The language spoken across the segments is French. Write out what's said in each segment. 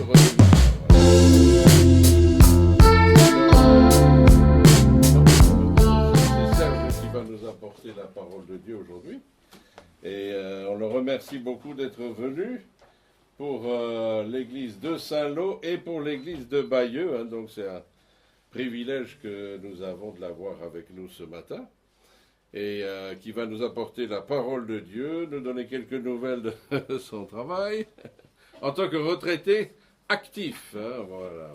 redémarre. C'est Serge qui va nous apporter la parole de Dieu aujourd'hui. Et on le remercie beaucoup d'être venu pour l'église de Saint-Lô et pour l'église de Bayeux. Hein, donc c'est un privilège que nous avons de l'avoir avec nous ce matin. Et qui va nous apporter la parole de Dieu, nous donner quelques nouvelles de son travail, en tant que retraité actif. Hein, voilà.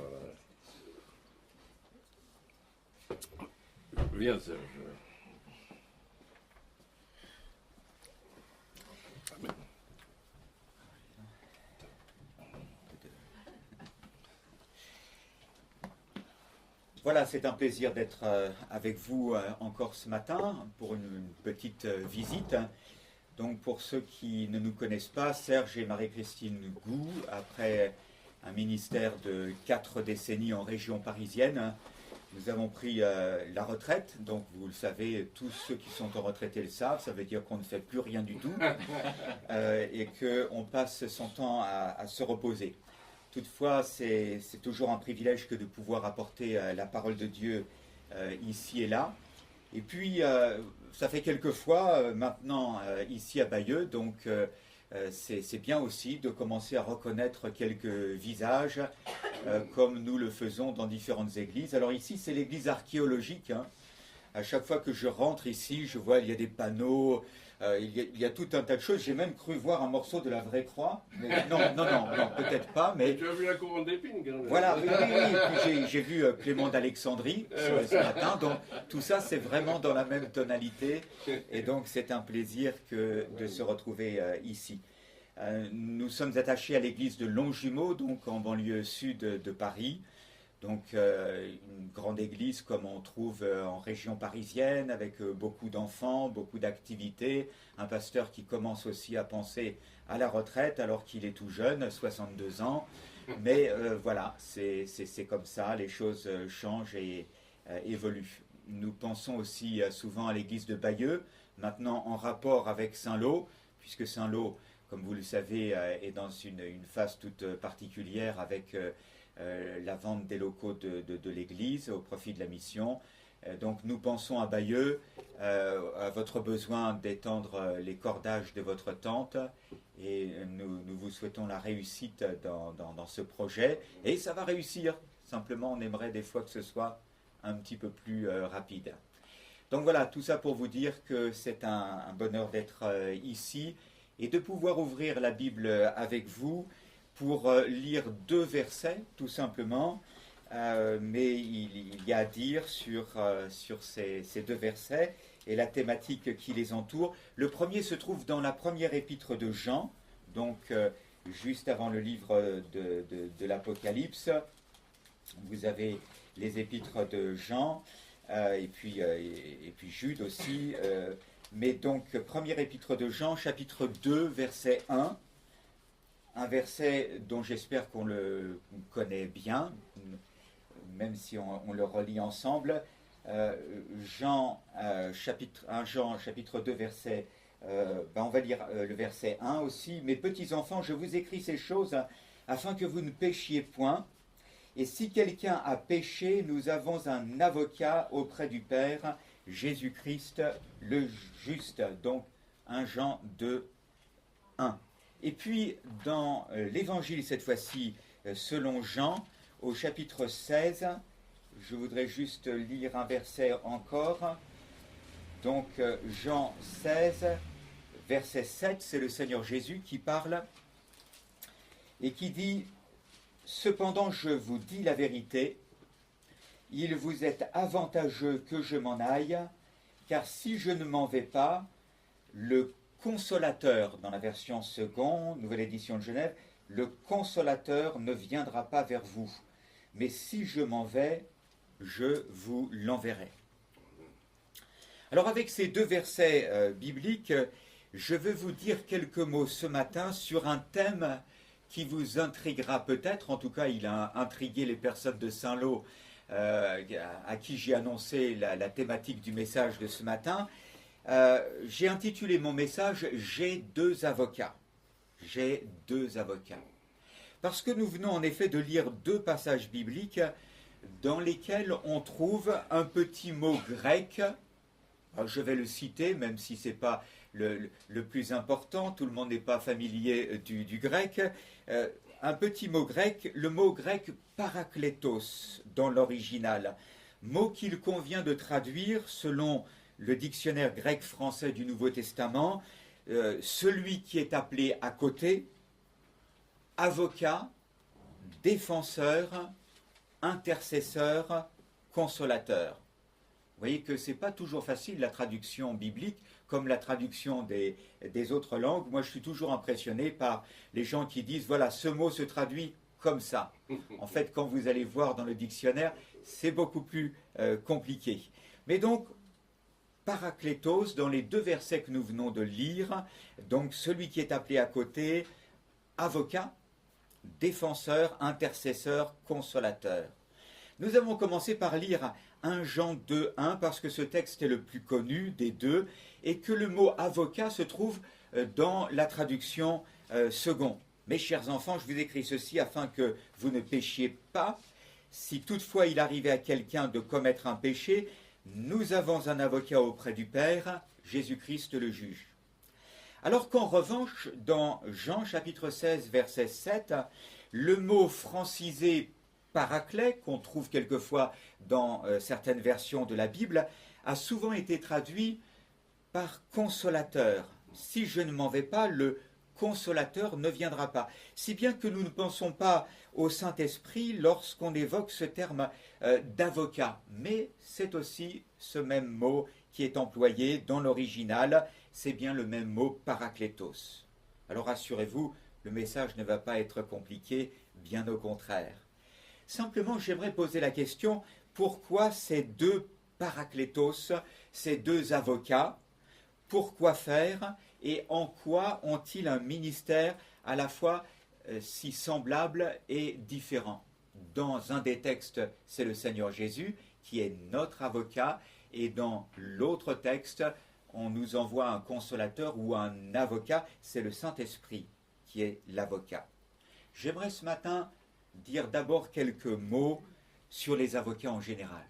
Viens, Serge. Voilà, c'est un plaisir d'être avec vous encore ce matin pour une petite visite. Donc pour ceux qui ne nous connaissent pas, Serge et Marie-Christine Gou, après un ministère de 4 décennies en région parisienne, nous avons pris la retraite. Donc vous le savez, tous ceux qui sont en retraité le savent, ça veut dire qu'on ne fait plus rien du tout et qu'on passe son temps à se reposer. Toutefois, c'est toujours un privilège que de pouvoir apporter la parole de Dieu ici et là. Et puis, ça fait quelques fois maintenant ici à Bayeux, donc c'est bien aussi de commencer à reconnaître quelques visages comme nous le faisons dans différentes églises. Alors ici, c'est l'église archéologique. Hein. À chaque fois que je rentre ici, je vois il y a des panneaux, il y a tout un tas de choses. J'ai même cru voir un morceau de la vraie croix. Mais non, peut-être pas. Mais tu as vu la couronne d'épines quand même. Voilà, oui. Et puis j'ai vu Clément d'Alexandrie ce matin. Donc tout ça, c'est vraiment dans la même tonalité. Et donc c'est un plaisir de se retrouver ici. Nous sommes attachés à l'église de Longjumeau, donc en banlieue sud de Paris. Donc une grande église comme on trouve en région parisienne, avec beaucoup d'enfants, beaucoup d'activités, un pasteur qui commence aussi à penser à la retraite alors qu'il est tout jeune, 62 ans. Mais voilà, c'est comme ça, les choses changent et évoluent. Nous pensons aussi souvent à l'église de Bayeux, maintenant en rapport avec Saint-Lô, puisque Saint-Lô, comme vous le savez, est dans une phase toute particulière avec la vente des locaux de l'église au profit de la mission. Donc nous pensons à Bayeux, à votre besoin d'étendre les cordages de votre tente et nous vous souhaitons la réussite dans ce projet. Et ça va réussir, simplement on aimerait des fois que ce soit un petit peu plus rapide. Donc voilà, tout ça pour vous dire que c'est un bonheur d'être ici et de pouvoir ouvrir la Bible avec vous pour lire 2 versets, tout simplement, mais il y a à dire sur ces 2 versets et la thématique qui les entoure. Le premier se trouve dans la première épître de Jean, donc juste avant le livre de l'Apocalypse. Vous avez les épîtres de Jean et puis Jude aussi. Mais donc, première épître de Jean, chapitre 2, verset 1. Un verset dont j'espère qu'on le connaît bien, même si on le relit ensemble. Jean, chapitre 2, verset, on va lire le verset 1 aussi. « Mes petits enfants, je vous écris ces choses afin que vous ne péchiez point. Et si quelqu'un a péché, nous avons un avocat auprès du Père, Jésus-Christ le juste. » Donc 1 Jean 2, 1. Et puis, dans l'évangile, cette fois-ci, selon Jean, au chapitre 16, je voudrais juste lire un verset encore. Donc, Jean 16, verset 7, c'est le Seigneur Jésus qui parle et qui dit « Cependant, je vous dis la vérité, il vous est avantageux que je m'en aille, car si je ne m'en vais pas, le Consolateur, dans la version seconde, nouvelle édition de Genève, le Consolateur ne viendra pas vers vous. Mais si je m'en vais, je vous l'enverrai. » Alors avec ces 2 versets bibliques, je veux vous dire quelques mots ce matin sur un thème qui vous intriguera peut-être. En tout cas, il a intrigué les personnes de Saint-Lô à qui j'ai annoncé la thématique du message de ce matin. J'ai intitulé mon message « J'ai 2 avocats ». J'ai 2 avocats. Parce que nous venons en effet de lire deux passages bibliques dans lesquels on trouve un petit mot grec. Alors, je vais le citer, même si ce n'est pas le plus important, tout le monde n'est pas familier du grec. Un petit mot grec, le mot grec parakletos dans l'original, mot qu'il convient de traduire selon le dictionnaire grec-français du Nouveau Testament, celui qui est appelé à côté, avocat, défenseur, intercesseur, consolateur. Vous voyez que ce n'est pas toujours facile la traduction biblique, comme la traduction des autres langues. Moi, je suis toujours impressionné par les gens qui disent, voilà, ce mot se traduit comme ça. En fait, quand vous allez voir dans le dictionnaire, c'est beaucoup plus compliqué. Mais donc, parakletos, dans les deux versets que nous venons de lire, donc celui qui est appelé à côté, avocat, défenseur, intercesseur, consolateur. Nous avons commencé par lire 1 Jean 2:1 parce que ce texte est le plus connu des deux et que le mot avocat se trouve dans la traduction second. Mes chers enfants, je vous écris ceci afin que vous ne péchiez pas. Si toutefois il arrivait à quelqu'un de commettre un péché, nous avons un avocat auprès du Père, Jésus-Christ le juge. Alors qu'en revanche, dans Jean chapitre 16, verset 7, le mot francisé paraclet, qu'on trouve quelquefois dans certaines versions de la Bible, a souvent été traduit par consolateur. Si je ne m'en vais pas, le consolateur ne viendra pas. Si bien que nous ne pensons pas au Saint-Esprit lorsqu'on évoque ce terme d'avocat. Mais c'est aussi ce même mot qui est employé dans l'original. C'est bien le même mot parakletos. Alors rassurez-vous, le message ne va pas être compliqué, bien au contraire. Simplement, j'aimerais poser la question, pourquoi ces deux parakletos, ces deux avocats, pourquoi faire et en quoi ont-ils un ministère à la fois si semblable et différent? Dans un des textes, c'est le Seigneur Jésus qui est notre avocat et dans l'autre texte, on nous envoie un consolateur ou un avocat, c'est le Saint-Esprit qui est l'avocat. J'aimerais ce matin dire d'abord quelques mots sur les avocats en général.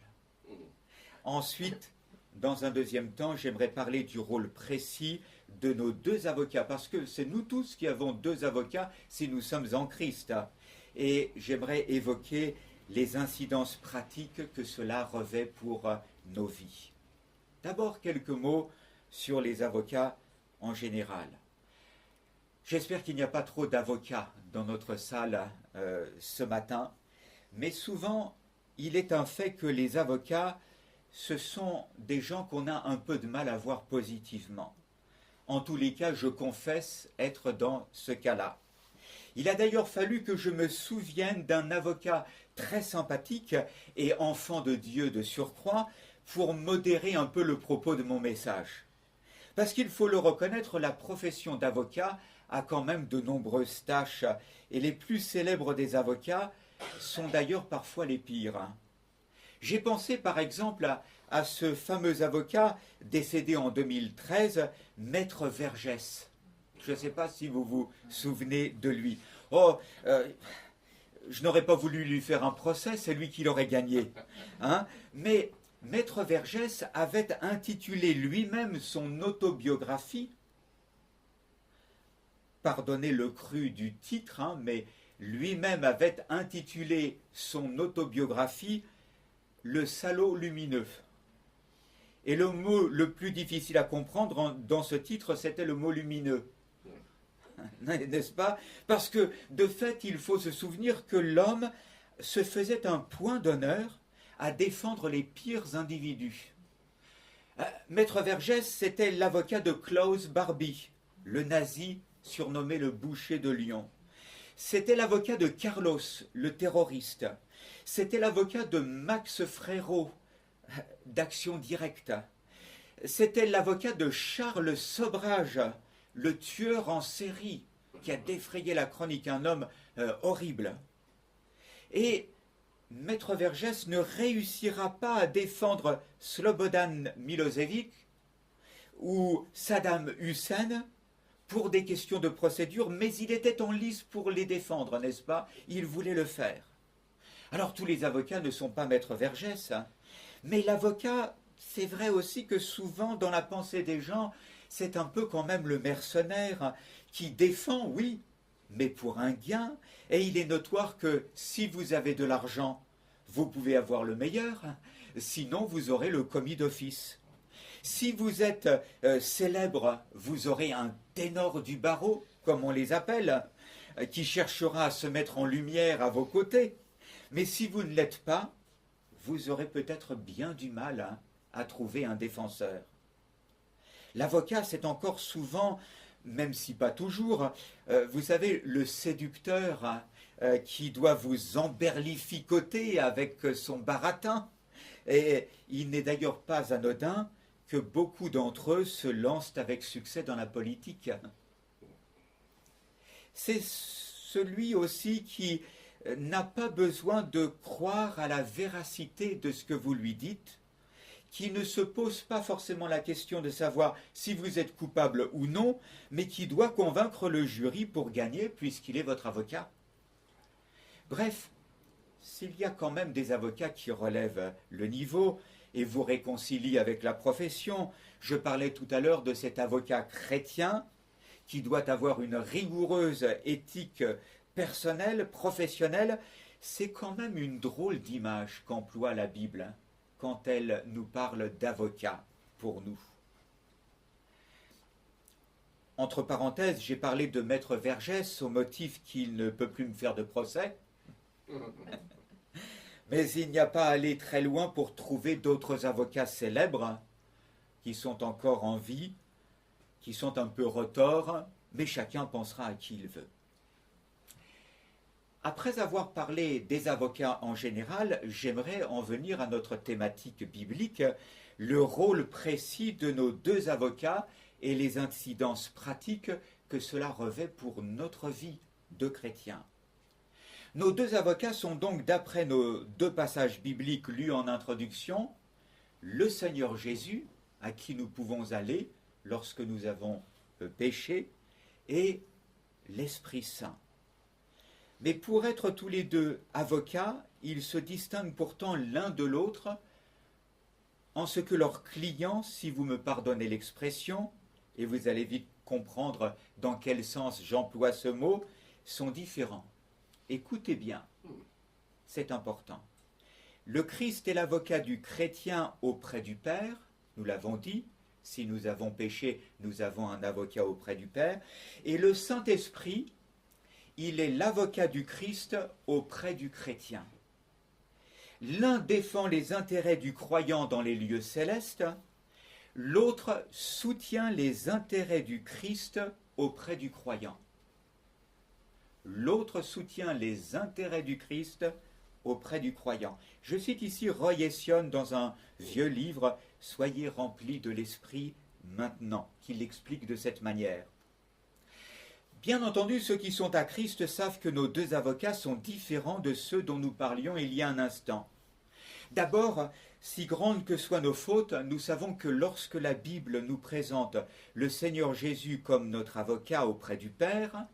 Ensuite, dans un deuxième temps, j'aimerais parler du rôle précis de nos deux avocats, parce que c'est nous tous qui avons deux avocats si nous sommes en Christ. Et j'aimerais évoquer les incidences pratiques que cela revêt pour nos vies. D'abord, quelques mots sur les avocats en général. J'espère qu'il n'y a pas trop d'avocats dans notre salle ce matin, mais souvent, il est un fait que les avocats, ce sont des gens qu'on a un peu de mal à voir positivement. En tous les cas, je confesse être dans ce cas-là. Il a d'ailleurs fallu que je me souvienne d'un avocat très sympathique et enfant de Dieu de surcroît pour modérer un peu le propos de mon message. Parce qu'il faut le reconnaître, la profession d'avocat a quand même de nombreuses tâches, et les plus célèbres des avocats sont d'ailleurs parfois les pires. J'ai pensé par exemple à ce fameux avocat décédé en 2013, Maître Vergès. Je ne sais pas si vous vous souvenez de lui. Je n'aurais pas voulu lui faire un procès, c'est lui qui l'aurait gagné. Mais Maître Vergès avait intitulé lui-même son autobiographie, pardonnez le cru du titre, mais lui-même avait intitulé son autobiographie « Le salaud lumineux ». Et le mot le plus difficile à comprendre dans ce titre, c'était le mot lumineux. N'est-ce pas? Parce que, de fait, il faut se souvenir que l'homme se faisait un point d'honneur à défendre les pires individus. Maître Vergès, c'était l'avocat de Klaus Barbie, le nazi surnommé le boucher de Lyon. C'était l'avocat de Carlos, le terroriste. C'était l'avocat de Max Frérot, d'Action Directe. C'était l'avocat de Charles Sobrage, le tueur en série qui a défrayé la chronique, un homme horrible. Et Maître Vergès ne réussira pas à défendre Slobodan Milosevic ou Saddam Hussein pour des questions de procédure, mais il était en lice pour les défendre, n'est-ce pas? Il voulait le faire. Alors tous les avocats ne sont pas maître Vergès, hein, mais l'avocat, c'est vrai aussi que souvent dans la pensée des gens, c'est un peu quand même le mercenaire qui défend, oui, mais pour un gain, et il est notoire que si vous avez de l'argent, vous pouvez avoir le meilleur, sinon vous aurez le commis d'office. Si vous êtes célèbre, vous aurez un ténor du barreau, comme on les appelle, qui cherchera à se mettre en lumière à vos côtés. Mais si vous ne l'êtes pas, vous aurez peut-être bien du mal à trouver un défenseur. L'avocat, c'est encore souvent, même si pas toujours, vous savez, le séducteur qui doit vous emberlificoter avec son baratin. Et il n'est d'ailleurs pas anodin que beaucoup d'entre eux se lancent avec succès dans la politique. C'est celui aussi qui n'a pas besoin de croire à la véracité de ce que vous lui dites, qui ne se pose pas forcément la question de savoir si vous êtes coupable ou non, mais qui doit convaincre le jury pour gagner puisqu'il est votre avocat. Bref, s'il y a quand même des avocats qui relèvent le niveau et vous réconcilient avec la profession, je parlais tout à l'heure de cet avocat chrétien qui doit avoir une rigoureuse éthique personnelle, professionnelle, c'est quand même une drôle d'image qu'emploie la Bible quand elle nous parle d'avocat pour nous. Entre parenthèses, j'ai parlé de maître Vergès au motif qu'il ne peut plus me faire de procès. Mais il n'y a pas à aller très loin pour trouver d'autres avocats célèbres qui sont encore en vie, qui sont un peu retors, mais chacun pensera à qui il veut. Après avoir parlé des avocats en général, j'aimerais en venir à notre thématique biblique, le rôle précis de nos deux avocats et les incidences pratiques que cela revêt pour notre vie de chrétiens. Nos deux avocats sont donc, d'après nos deux passages bibliques lus en introduction, le Seigneur Jésus, à qui nous pouvons aller lorsque nous avons péché, et l'Esprit Saint. Mais pour être tous les deux avocats, ils se distinguent pourtant l'un de l'autre en ce que leurs clients, si vous me pardonnez l'expression, et vous allez vite comprendre dans quel sens j'emploie ce mot, sont différents. Écoutez bien, c'est important. Le Christ est l'avocat du chrétien auprès du Père, nous l'avons dit, si nous avons péché, nous avons un avocat auprès du Père, et le Saint-Esprit, il est l'avocat du Christ auprès du chrétien. L'un défend les intérêts du croyant dans les lieux célestes, l'autre soutient les intérêts du Christ auprès du croyant. L'autre soutient les intérêts du Christ auprès du croyant. Je cite ici Roy Hession dans un vieux livre, « Soyez remplis de l'Esprit maintenant », qui l'explique de cette manière. Bien entendu, ceux qui sont à Christ savent que nos deux avocats sont différents de ceux dont nous parlions il y a un instant. D'abord, si grandes que soient nos fautes, nous savons que lorsque la Bible nous présente le Seigneur Jésus comme notre avocat auprès du Père,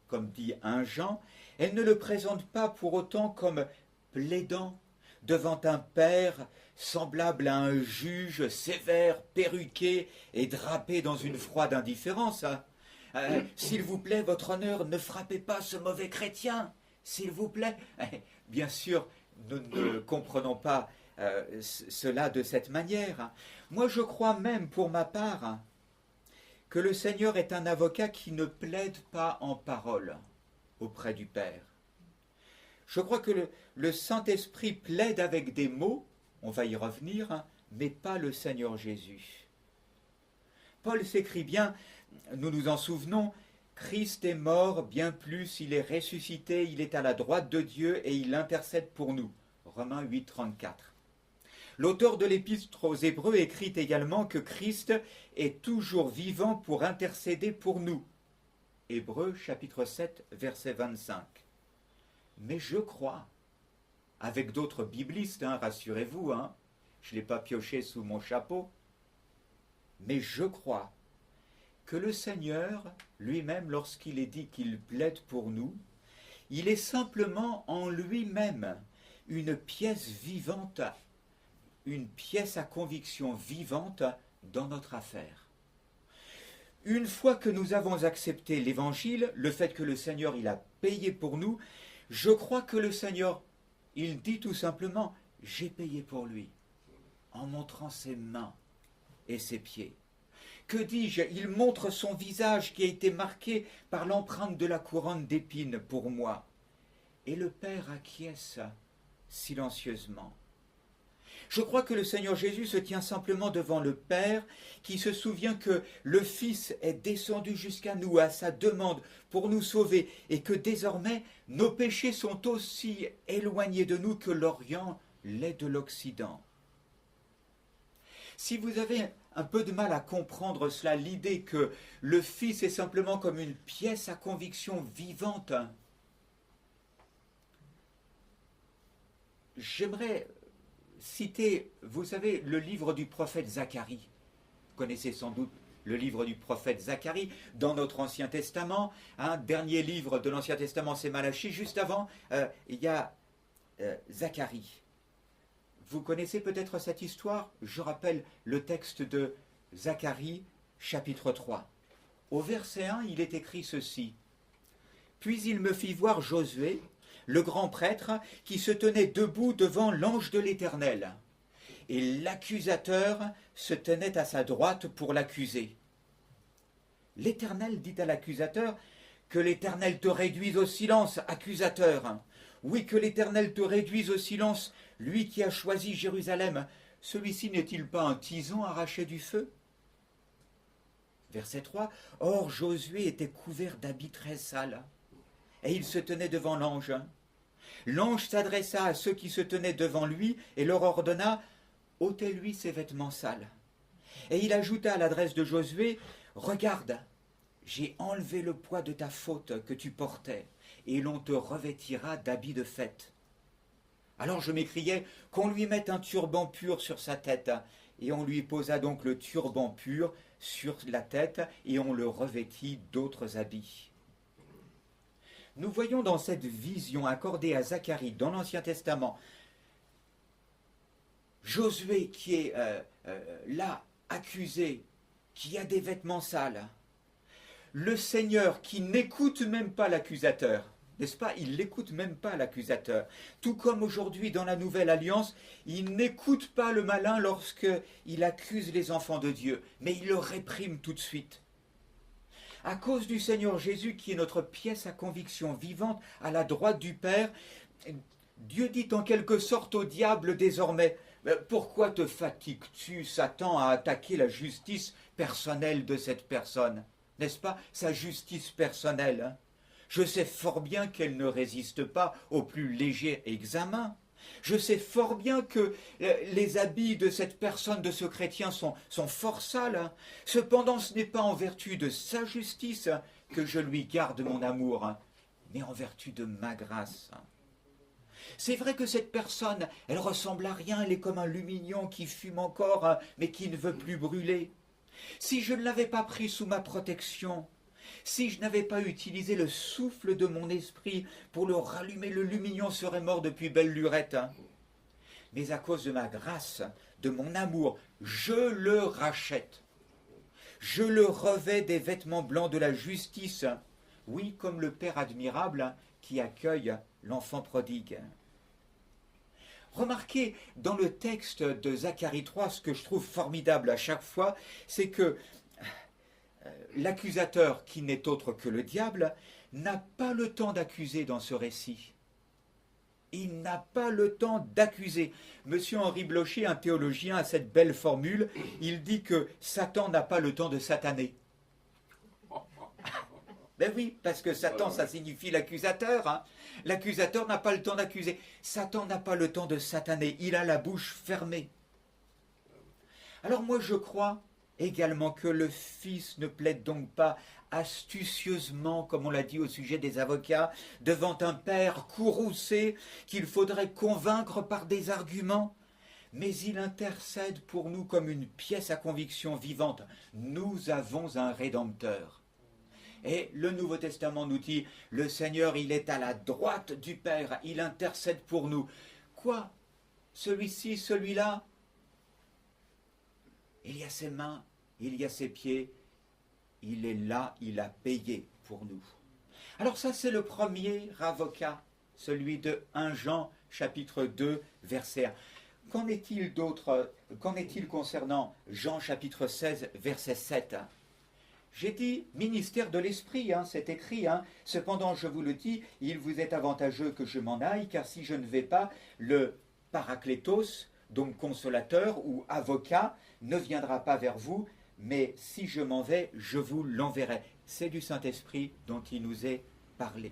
comme dit 1 Jean, elle ne le présente pas pour autant comme plaidant devant un Père semblable à un juge sévère, perruqué et drapé dans une froide indifférence. S'il vous plaît, votre honneur, ne frappez pas ce mauvais chrétien, s'il vous plaît. Bien sûr, nous ne comprenons pas cela de cette manière. Moi, je crois même, pour ma part, que le Seigneur est un avocat qui ne plaide pas en parole auprès du Père. Je crois que le Saint-Esprit plaide avec des mots, on va y revenir, mais pas le Seigneur Jésus. Paul s'écrit bien, nous nous en souvenons, Christ est mort, bien plus, il est ressuscité, il est à la droite de Dieu et il intercède pour nous. Romains 8, 34. L'auteur de l'épître aux Hébreux écrit également que Christ est toujours vivant pour intercéder pour nous. Hébreux chapitre 7, verset 25. Mais je crois, avec d'autres biblistes, rassurez-vous, je ne l'ai pas pioché sous mon chapeau, mais je crois que le Seigneur, lui-même, lorsqu'il est dit qu'il plaide pour nous, il est simplement en lui-même une pièce vivante, une pièce à conviction vivante dans notre affaire. Une fois que nous avons accepté l'Évangile, le fait que le Seigneur, il a payé pour nous, je crois que le Seigneur, il dit tout simplement, j'ai payé pour lui, en montrant ses mains et ses pieds. Que dis-je? Il montre son visage qui a été marqué par l'empreinte de la couronne d'épines pour moi. Et le Père acquiesce silencieusement. Je crois que le Seigneur Jésus se tient simplement devant le Père, qui se souvient que le Fils est descendu jusqu'à nous à sa demande pour nous sauver, et que désormais nos péchés sont aussi éloignés de nous que l'Orient l'est de l'Occident. Si vous avez un peu de mal à comprendre cela, l'idée que le Fils est simplement comme une pièce à conviction vivante, j'aimerais citer, vous savez, le livre du prophète Zacharie. Vous connaissez sans doute le livre du prophète Zacharie dans notre Ancien Testament. Dernier livre de l'Ancien Testament, c'est Malachie. Juste avant, il y a Zacharie. Vous connaissez peut-être cette histoire? Je rappelle le texte de Zacharie, chapitre 3. Au verset 1, il est écrit ceci. « Puis il me fit voir Josué, le grand prêtre, qui se tenait debout devant l'ange de l'Éternel. Et l'accusateur se tenait à sa droite pour l'accuser. L'Éternel dit à l'accusateur, que l'Éternel te réduise au silence, accusateur. Oui, que l'Éternel te réduise au silence, lui qui a choisi Jérusalem. Celui-ci n'est-il pas un tison arraché du feu? Verset 3. Or Josué était couvert d'habits très sales, et il se tenait devant l'ange. L'ange s'adressa à ceux qui se tenaient devant lui et leur ordonna « ôtez-lui ses vêtements sales ». Et il ajouta à l'adresse de Josué « Regarde, j'ai enlevé le poids de ta faute que tu portais, et l'on te revêtira d'habits de fête. » Alors je m'écriai qu'on lui mette un turban pur sur sa tête, et on lui posa donc le turban pur sur la tête, et on le revêtit d'autres habits. Nous voyons dans cette vision accordée à Zacharie dans l'Ancien Testament, Josué qui est là, accusé, qui a des vêtements sales, le Seigneur qui n'écoute même pas l'accusateur, n'est-ce pas? Il n'écoute même pas l'accusateur. Tout comme aujourd'hui dans la Nouvelle Alliance, il n'écoute pas le malin lorsqu'il accuse les enfants de Dieu, mais il le réprime tout de suite. À cause du Seigneur Jésus, qui est notre pièce à conviction vivante à la droite du Père, Dieu dit en quelque sorte au diable désormais, « Pourquoi te fatigues-tu, Satan, à attaquer la justice personnelle de cette personne? N'est-ce pas, sa justice personnelle? Je sais fort bien qu'elle ne résiste pas au plus léger examen. Je sais fort bien que les habits de cette personne, de ce chrétien, sont fort sales. Cependant, ce n'est pas en vertu de sa justice que je lui garde mon amour, mais en vertu de ma grâce. C'est vrai que cette personne, elle ressemble à rien, elle est comme un lumignon qui fume encore, mais qui ne veut plus brûler. Si je ne l'avais pas pris sous ma protection, si je n'avais pas utilisé le souffle de mon esprit pour le rallumer, le lumignon serait mort depuis belle lurette. Mais à cause de ma grâce, de mon amour, je le rachète. Je le revêt des vêtements blancs de la justice. Oui, comme le Père admirable qui accueille l'enfant prodigue. Remarquez dans le texte de Zacharie 3, ce que je trouve formidable à chaque fois, c'est que l'accusateur, qui n'est autre que le diable, n'a pas le temps d'accuser dans ce récit. Il n'a pas le temps d'accuser. Monsieur Henri Blocher, un théologien, a cette belle formule. Il dit que Satan n'a pas le temps de sataner. Ben oui, parce que Satan, ça signifie l'accusateur. Hein. L'accusateur n'a pas le temps d'accuser. Satan n'a pas le temps de sataner. Il a la bouche fermée. Alors moi, je crois également que le Fils ne plaide donc pas astucieusement, comme on l'a dit au sujet des avocats, devant un père courroucé qu'il faudrait convaincre par des arguments, mais il intercède pour nous comme une pièce à conviction vivante. Nous avons un Rédempteur. Et le Nouveau Testament nous dit, le Seigneur, il est à la droite du Père, il intercède pour nous. Quoi? Celui-ci, celui-là? Il y a ses mains, il y a ses pieds, il est là, il a payé pour nous. Alors ça, c'est le premier avocat, celui de 1 Jean, chapitre 2, verset 1. Qu'en est-il d'autre? Qu'en est-il concernant Jean, chapitre 16, verset 7? J'ai dit ministère de l'Esprit, c'est écrit. Cependant, je vous le dis, il vous est avantageux que je m'en aille, car si je ne vais pas, le Paraklétos, donc consolateur ou avocat, ne viendra pas vers vous, mais si je m'en vais, je vous l'enverrai. C'est du Saint-Esprit dont il nous est parlé.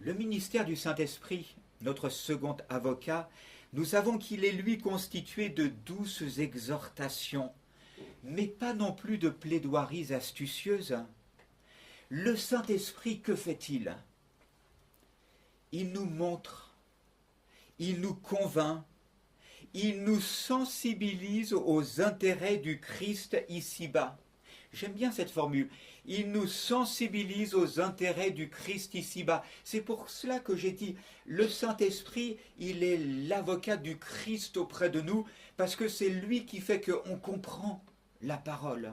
Le ministère du Saint-Esprit, notre second avocat, nous savons qu'il est lui constitué de douces exhortations, mais pas non plus de plaidoiries astucieuses. Le Saint-Esprit, que fait-il? Il nous montre, il nous convainc, il nous sensibilise aux intérêts du Christ ici-bas. J'aime bien cette formule. Il nous sensibilise aux intérêts du Christ ici-bas. C'est pour cela que j'ai dit, le Saint-Esprit, il est l'avocat du Christ auprès de nous, parce que c'est lui qui fait qu'on comprend la parole.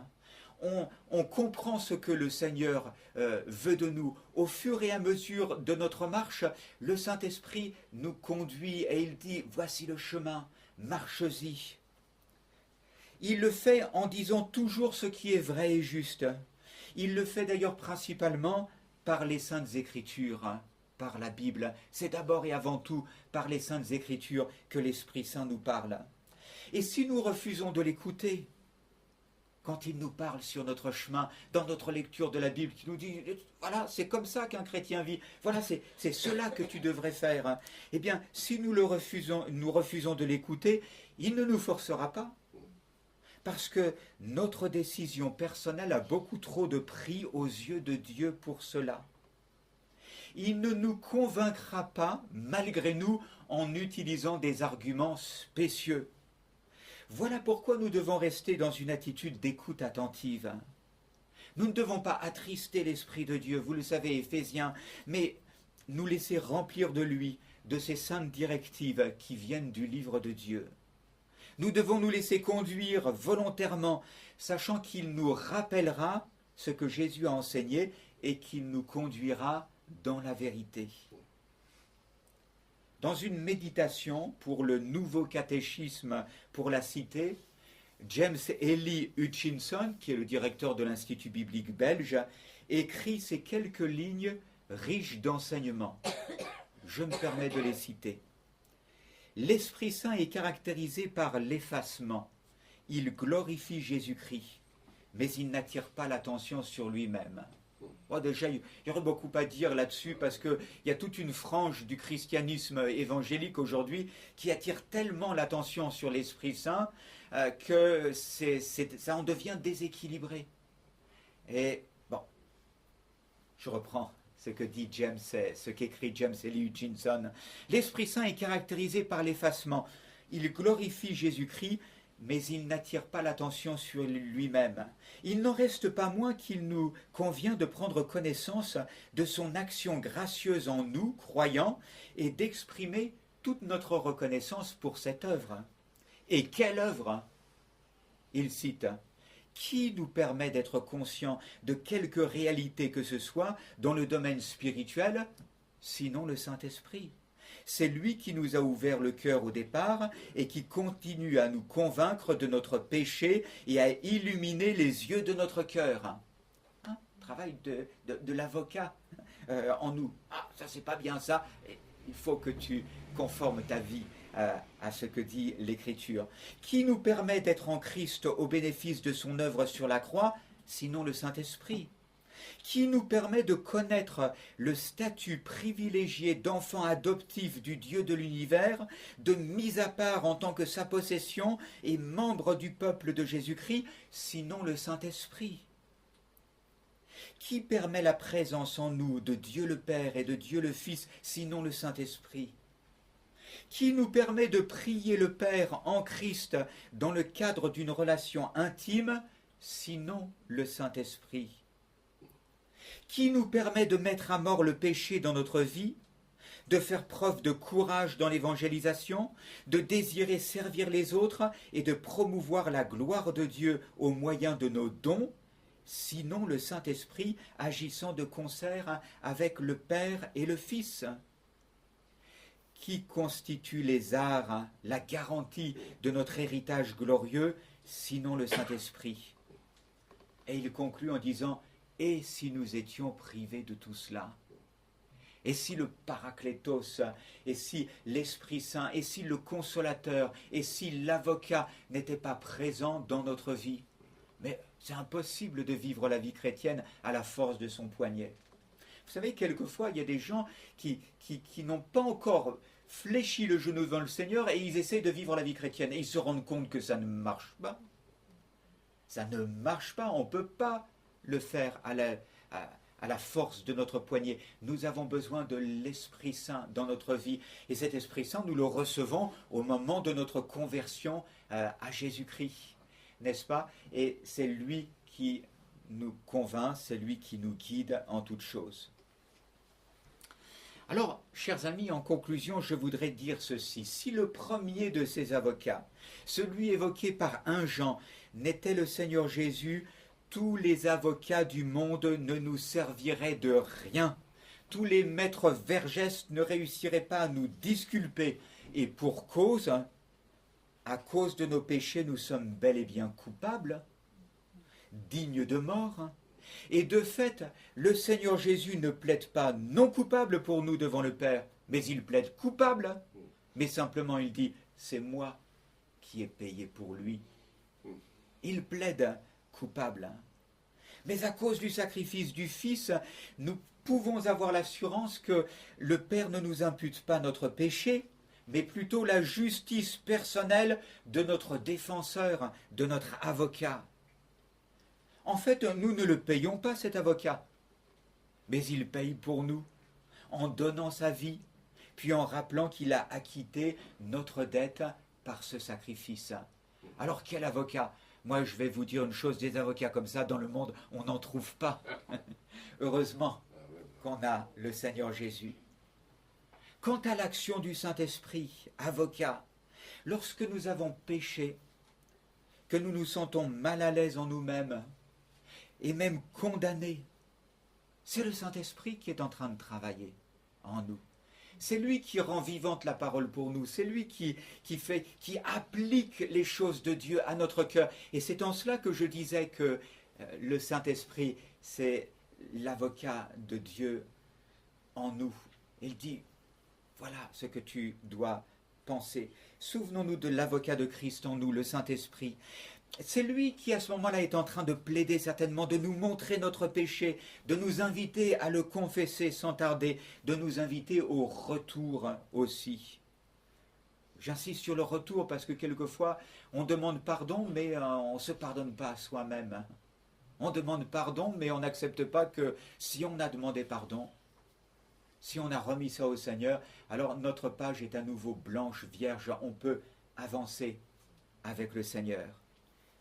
On comprend ce que le Seigneur veut de nous. Au fur et à mesure de notre marche, le Saint-Esprit nous conduit et il dit, voici le chemin, marche-y. Il le fait en disant toujours ce qui est vrai et juste. Il le fait d'ailleurs principalement par les Saintes Écritures, par la Bible. C'est d'abord et avant tout par les Saintes Écritures que l'Esprit Saint nous parle. Et si nous refusons de l'écouter, quand il nous parle sur notre chemin, dans notre lecture de la Bible, qui nous dit, voilà, c'est comme ça qu'un chrétien vit, voilà, c'est cela que tu devrais faire. Eh bien, si nous refusons de l'écouter, il ne nous forcera pas. Parce que notre décision personnelle a beaucoup trop de prix aux yeux de Dieu pour cela. Il ne nous convaincra pas, malgré nous, en utilisant des arguments spécieux. Voilà pourquoi nous devons rester dans une attitude d'écoute attentive. Nous ne devons pas attrister l'Esprit de Dieu, vous le savez, Éphésiens, mais nous laisser remplir de lui, de ces saintes directives qui viennent du livre de Dieu. Nous devons nous laisser conduire volontairement, sachant qu'il nous rappellera ce que Jésus a enseigné et qu'il nous conduira dans la vérité. Dans une méditation pour le nouveau catéchisme pour la cité, James Eli Hutchinson, qui est le directeur de l'Institut biblique belge, écrit ces quelques lignes riches d'enseignements. Je me permets de les citer. L'Esprit Saint est caractérisé par l'effacement. Il glorifie Jésus-Christ, mais il n'attire pas l'attention sur lui-même. Bon, déjà, il y aurait beaucoup à dire là-dessus, parce qu'il y a toute une frange du christianisme évangélique aujourd'hui qui attire tellement l'attention sur l'Esprit Saint que ça en devient déséquilibré. Et bon, je reprends ce que dit James, ce qu'écrit James Eli Hutchinson. L'Esprit Saint est caractérisé par l'effacement. Il glorifie Jésus-Christ, mais il n'attire pas l'attention sur lui-même. Il n'en reste pas moins qu'il nous convient de prendre connaissance de son action gracieuse en nous, croyants, et d'exprimer toute notre reconnaissance pour cette œuvre. Et quelle œuvre? Il cite, qui nous permet d'être conscients de quelque réalité que ce soit dans le domaine spirituel, sinon le Saint-Esprit? C'est lui qui nous a ouvert le cœur au départ et qui continue à nous convaincre de notre péché et à illuminer les yeux de notre cœur. Travail de l'avocat en nous. Ah, ça c'est pas bien ça. Il faut que tu conformes ta vie à ce que dit l'Écriture. Qui nous permet d'être en Christ au bénéfice de son œuvre sur la croix, sinon le Saint-Esprit? Qui nous permet de connaître le statut privilégié d'enfant adoptif du Dieu de l'univers, de mise à part en tant que sa possession et membre du peuple de Jésus-Christ, sinon le Saint-Esprit? Qui permet la présence en nous de Dieu le Père et de Dieu le Fils, sinon le Saint-Esprit? qui nous permet de prier le Père en Christ dans le cadre d'une relation intime, sinon le Saint-Esprit? Qui nous permet de mettre à mort le péché dans notre vie, de faire preuve de courage dans l'évangélisation, de désirer servir les autres et de promouvoir la gloire de Dieu au moyen de nos dons, sinon le Saint-Esprit agissant de concert avec le Père et le Fils? Qui constitue les arts, la garantie de notre héritage glorieux, sinon le Saint-Esprit? Et il conclut en disant: et si nous étions privés de tout cela? Et si le Paraclétos, et si l'Esprit Saint, et si le Consolateur, et si l'Avocat n'étaient pas présents dans notre vie? Mais c'est impossible de vivre la vie chrétienne à la force de son poignet. Vous savez, quelquefois, il y a des gens qui n'ont pas encore fléchi le genou devant le Seigneur et ils essaient de vivre la vie chrétienne. Et ils se rendent compte que ça ne marche pas. Ça ne marche pas, on ne peut pas le faire à la force de notre poignet. Nous avons besoin de l'Esprit Saint dans notre vie. Et cet Esprit Saint, nous le recevons au moment de notre conversion à Jésus-Christ. N'est-ce pas? Et c'est lui qui nous convainc, c'est lui qui nous guide en toutes choses. Alors, chers amis, en conclusion, je voudrais dire ceci. Si le premier de ces avocats, celui évoqué par 1 Jean, n'était le Seigneur Jésus, tous les avocats du monde ne nous serviraient de rien. Tous les maîtres vergestes ne réussiraient pas à nous disculper. Et pour cause, à cause de nos péchés, nous sommes bel et bien coupables, dignes de mort. Et de fait, le Seigneur Jésus ne plaide pas non coupable pour nous devant le Père, mais il plaide coupable. Mais simplement il dit, c'est moi qui ai payé pour lui. Il plaide coupable. Mais à cause du sacrifice du Fils, nous pouvons avoir l'assurance que le Père ne nous impute pas notre péché, mais plutôt la justice personnelle de notre défenseur, de notre avocat. En fait, nous ne le payons pas, cet avocat, mais il paye pour nous, en donnant sa vie, puis en rappelant qu'il a acquitté notre dette par ce sacrifice. Alors quel avocat? Moi, je vais vous dire une chose, des avocats comme ça, dans le monde, on n'en trouve pas. Heureusement qu'on a le Seigneur Jésus. Quant à l'action du Saint-Esprit, avocat, lorsque nous avons péché, que nous nous sentons mal à l'aise en nous-mêmes, et même condamnés, c'est le Saint-Esprit qui est en train de travailler en nous. C'est lui qui rend vivante la parole pour nous, c'est lui qui applique les choses de Dieu à notre cœur. Et c'est en cela que je disais que le Saint-Esprit, c'est l'avocat de Dieu en nous. Il dit, voilà ce que tu dois penser. Souvenons-nous de l'avocat de Christ en nous, le Saint-Esprit. C'est lui qui, à ce moment-là, est en train de plaider certainement, de nous montrer notre péché, de nous inviter à le confesser sans tarder, de nous inviter au retour aussi. J'insiste sur le retour parce que quelquefois, on demande pardon, mais on ne se pardonne pas à soi-même. On demande pardon, mais on n'accepte pas que si on a demandé pardon, si on a remis ça au Seigneur, alors notre page est à nouveau blanche, vierge, on peut avancer avec le Seigneur.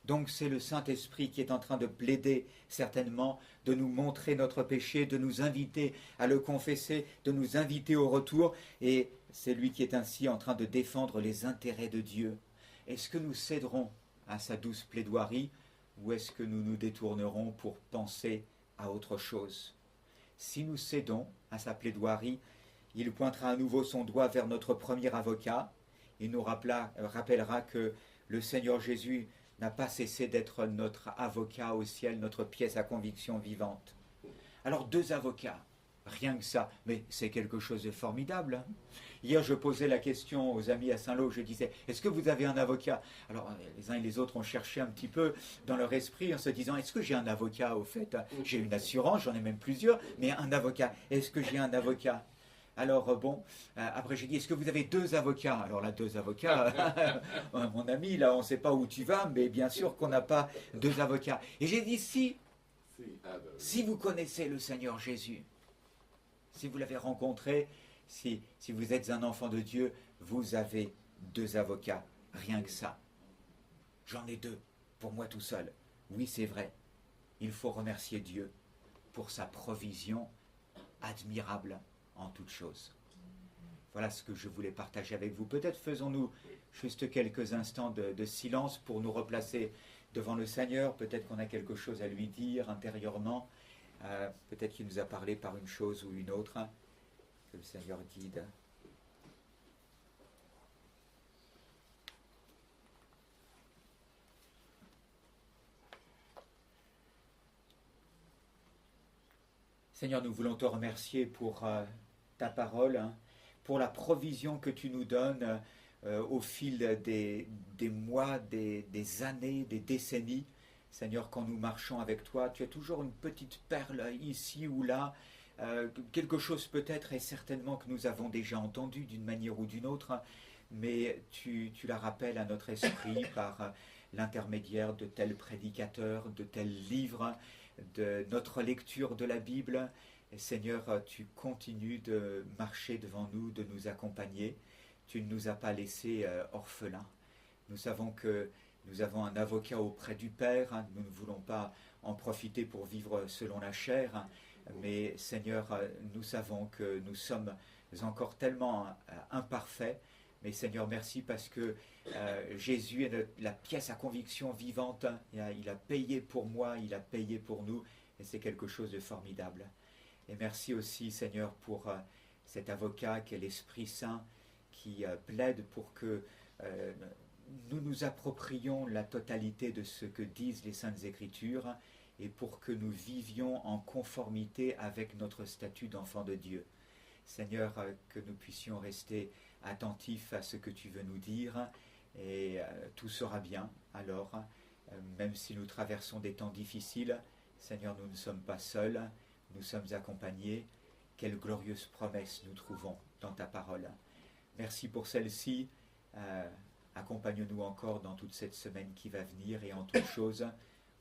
Donc c'est le Saint-Esprit qui est en train de plaider certainement, de nous montrer notre péché, de nous inviter à le confesser, de nous inviter au retour, et c'est lui qui est ainsi en train de défendre les intérêts de Dieu. Est-ce que nous céderons à sa douce plaidoirie, ou est-ce que nous nous détournerons pour penser à autre chose? Si nous cédons à sa plaidoirie, il pointera à nouveau son doigt vers notre premier avocat, il nous rappellera que le Seigneur Jésus n'a pas cessé d'être notre avocat au ciel, notre pièce à conviction vivante. Alors 2 avocats, rien que ça, mais c'est quelque chose de formidable. Hier, je posais la question aux amis à Saint-Lô, je disais, est-ce que vous avez un avocat? Alors les uns et les autres ont cherché un petit peu dans leur esprit en se disant, est-ce que j'ai un avocat au fait? J'ai une assurance, j'en ai même plusieurs, mais un avocat, est-ce que j'ai un avocat? Alors après j'ai dit, est-ce que vous avez 2 avocats? Alors là, 2 avocats, mon ami, là on ne sait pas où tu vas, mais bien sûr qu'on n'a pas 2 avocats. Et j'ai dit, si vous connaissez le Seigneur Jésus, si vous l'avez rencontré, Si vous êtes un enfant de Dieu, vous avez 2 avocats, rien que ça. J'en ai 2, pour moi tout seul. Oui, c'est vrai. Il faut remercier Dieu pour sa provision admirable en toutes choses. Voilà ce que je voulais partager avec vous. Peut-être faisons-nous juste quelques instants de silence pour nous replacer devant le Seigneur. Peut-être qu'on a quelque chose à lui dire intérieurement. Peut-être qu'il nous a parlé par une chose ou une autre. Que le Seigneur guide. Seigneur, nous voulons te remercier pour ta parole, hein, pour la provision que tu nous donnes au fil des mois, des années, des décennies. Seigneur, quand nous marchons avec toi, tu as toujours une petite perle ici ou là, quelque chose peut-être et certainement que nous avons déjà entendu d'une manière ou d'une autre, mais tu la rappelles à notre esprit par l'intermédiaire de tels prédicateurs, de tels livres, de notre lecture de la Bible. Et Seigneur, tu continues de marcher devant nous, de nous accompagner. Tu ne nous as pas laissés orphelins. Nous savons que nous avons un avocat auprès du Père. Nous ne voulons pas en profiter pour vivre selon la chair. Mais Seigneur, nous savons que nous sommes encore tellement imparfaits. Mais Seigneur, merci parce que Jésus est la pièce à conviction vivante. Il a payé pour moi, il a payé pour nous. Et c'est quelque chose de formidable. Et merci aussi, Seigneur, pour cet avocat qui est l'Esprit Saint, qui plaide pour que nous nous approprions la totalité de ce que disent les Saintes Écritures et pour que nous vivions en conformité avec notre statut d'enfant de Dieu. Seigneur, que nous puissions rester attentifs à ce que tu veux nous dire et tout sera bien. Alors, même si nous traversons des temps difficiles, Seigneur, nous ne sommes pas seuls, nous sommes accompagnés. Quelle glorieuse promesse nous trouvons dans ta parole. Merci pour celle-ci. Accompagne-nous encore dans toute cette semaine qui va venir et en toutes choses.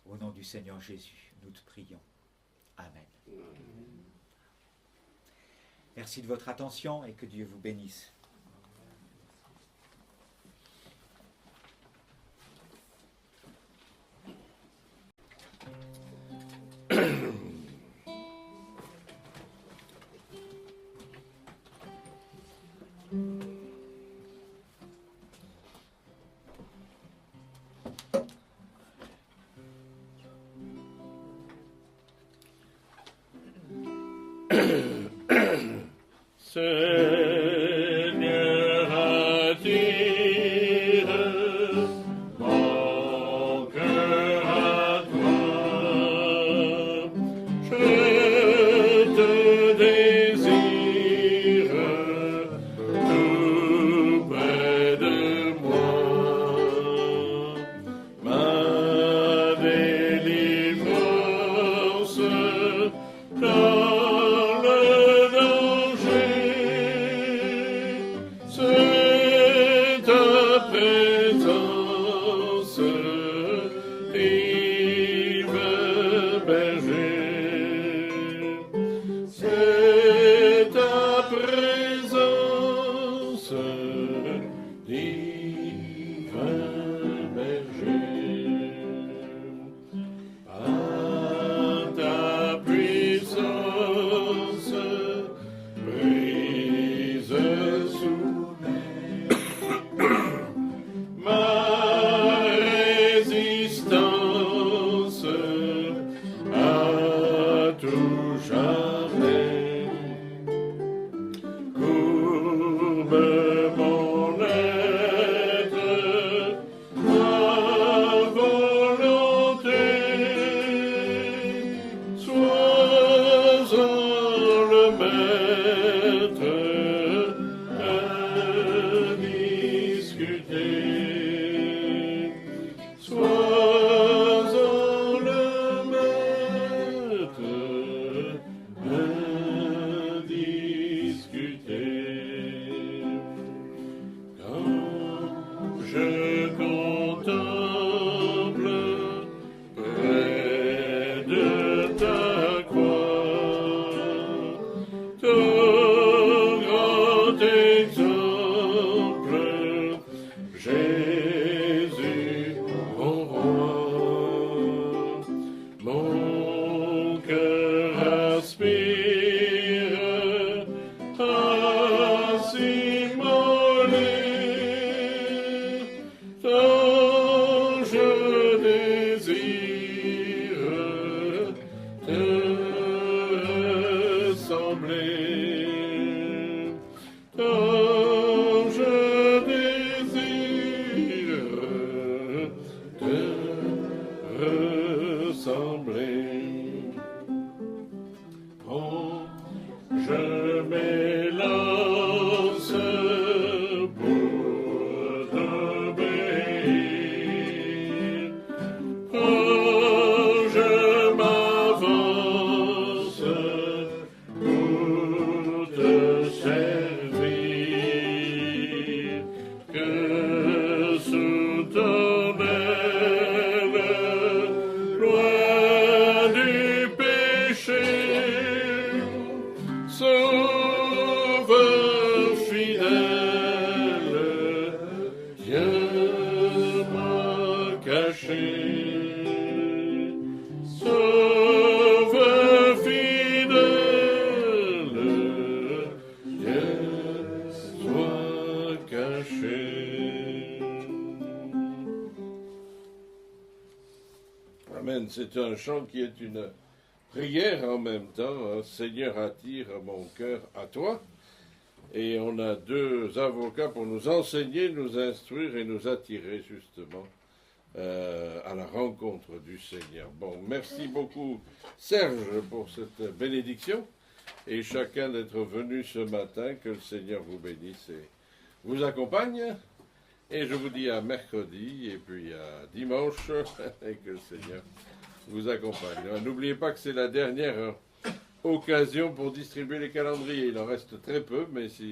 Au nom du Seigneur Jésus, nous te prions. Amen. Merci de votre attention et que Dieu vous bénisse. Seigneur, attire mon cœur à toi. Je te désire tout près de moi. Ma délivrance dans le c'est ta présence, divin berger. C'est ta présence, divin berger. Par ta puissance, brise sous ma résistance à tout jamais. Courbe mon être, ma volonté, sois-en le maître, indiscuté. Sois-en le maître, indiscuté. exemple, Jésus, mon roi. Mon cœur aspire à s'immoler, tant je désire te ressembler, tant je désire te ressembler. Oh, je m'élance pour t'obéir. Oh, je m'avance pour te servir. Que sous ton aile, loin du péché, Sauveur fidèle, viens me cacher. Sauveur fidèle, viens sois caché. Amen. C'est un chant qui est une prière en même temps. Seigneur, attire mon cœur à toi. Et on a deux avocats pour nous enseigner, nous instruire et nous attirer justement à la rencontre du Seigneur. Bon, merci beaucoup Serge pour cette bénédiction et chacun d'être venu ce matin. Que le Seigneur vous bénisse et vous accompagne. Et je vous dis à mercredi et puis à dimanche et que le Seigneur vous accompagne. N'oubliez pas que c'est la dernière occasion pour distribuer les calendriers. Il en reste très peu, mais si